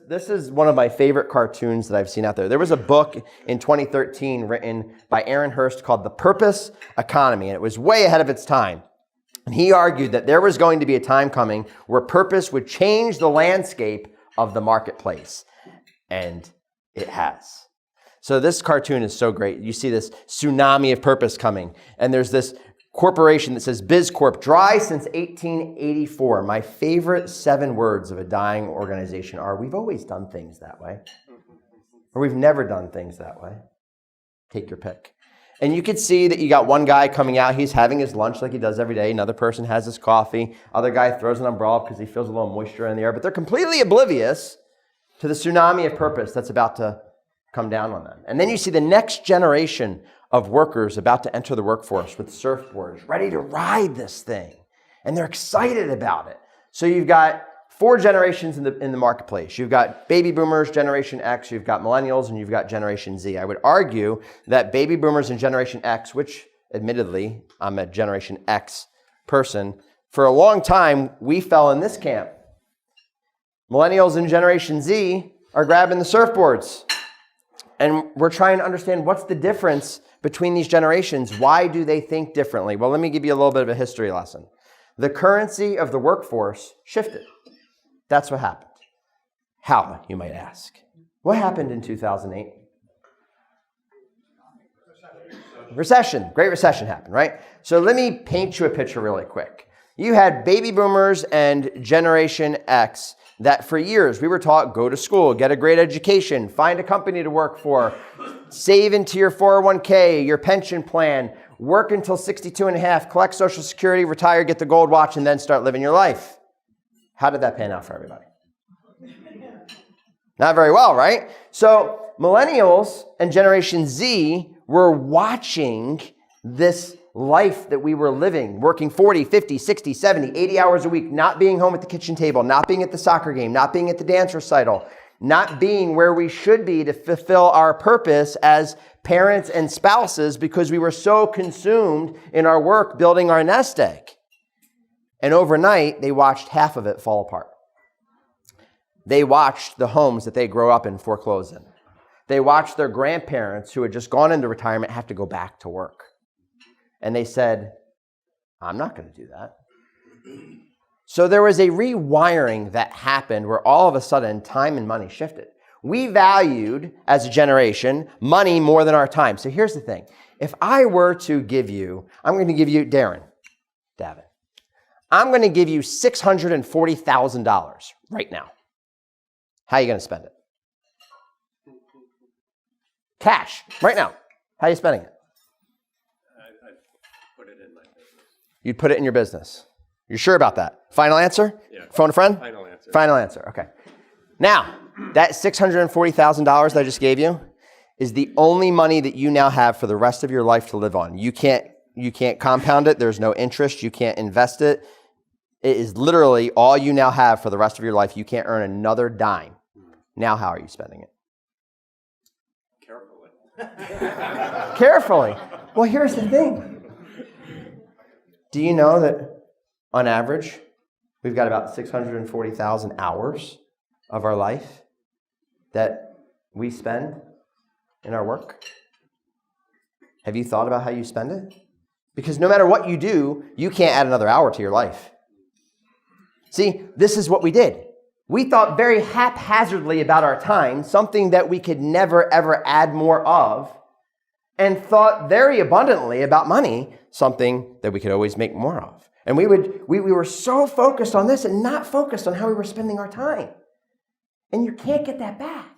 This is one of my favorite cartoons that I've seen out there. There was a book in 2013 written by Aaron Hurst called The Purpose Economy, and it was way ahead of its time. And he argued that there was going to be a time coming where purpose would change the landscape of the marketplace. And it has. So this cartoon is so great. You see this tsunami of purpose coming. And there's this corporation that says BizCorp, dry since 1884. My favorite 7 words of a dying organization are, we've always done things that way. Or we've never done things that way. Take your pick. And you could see that you got one guy coming out, he's having his lunch like he does every day. Another person has his coffee. Other guy throws an umbrella because he feels a little moisture in the air. But they're completely oblivious to the tsunami of purpose that's about to come down on them. And then you see the next generation of workers about to enter the workforce with surfboards, ready to ride this thing. And they're excited about it. So you've got 4 generations in the marketplace. You've got baby boomers, Generation X, you've got millennials, and you've got Generation Z. I would argue that baby boomers and Generation X, which admittedly, I'm a Generation X person, for a long time, we fell in this camp. Millennials and Generation Z are grabbing the surfboards. And we're trying to understand what's the difference between these generations. Why do they think differently? Well, let me give you a little bit of a history lesson. The currency of the workforce shifted. That's what happened. How, you might ask? What happened in 2008? Recession. Great recession happened, right? So let me paint you a picture really quick. You had baby boomers and Generation X that for years we were taught, go to school, get a great education, find a company to work for, save into your 401k, your pension plan, work until 62 and a half, collect Social Security, retire, get the gold watch, and then start living your life. How did that pan out for everybody? Not very well, right? So millennials and Generation Z were watching this life that we were living, working 40, 50, 60, 70, 80 hours a week, not being home at the kitchen table, not being at the soccer game, not being at the dance recital, not being where we should be to fulfill our purpose as parents and spouses because we were so consumed in our work building our nest egg. And overnight, they watched half of it fall apart. They watched the homes that they grew up in foreclose in. They watched their grandparents who had just gone into retirement have to go back to work. And they said, I'm not going to do that. So there was a rewiring that happened where all of a sudden time and money shifted. We valued, as a generation, money more than our time. So here's the thing. If I were to give you, I'm going to give you, Davin, I'm going to give you $640,000 right now. How are you going to spend it? Cash, right now. How are you spending it? You'd put it in your business. You're sure about that? Final answer? Yeah. Phone a friend? Final answer. Final answer, okay. Now, that $640,000 that I just gave you is the only money that you now have for the rest of your life to live on. You can't compound it. There's no interest. You can't invest it. It is literally all you now have for the rest of your life. You can't earn another dime. Now, how are you spending it? Carefully. Carefully. Well, here's the thing. Do you know that on average, we've got about 640,000 hours of our life that we spend in our work? Have you thought about how you spend it? Because no matter what you do, you can't add another hour to your life. See, this is what we did. We thought very haphazardly about our time, something that we could never, ever add more of, and thought very abundantly about money, something that we could always make more of. And we were so focused on this and not focused on how we were spending our time. And you can't get that back.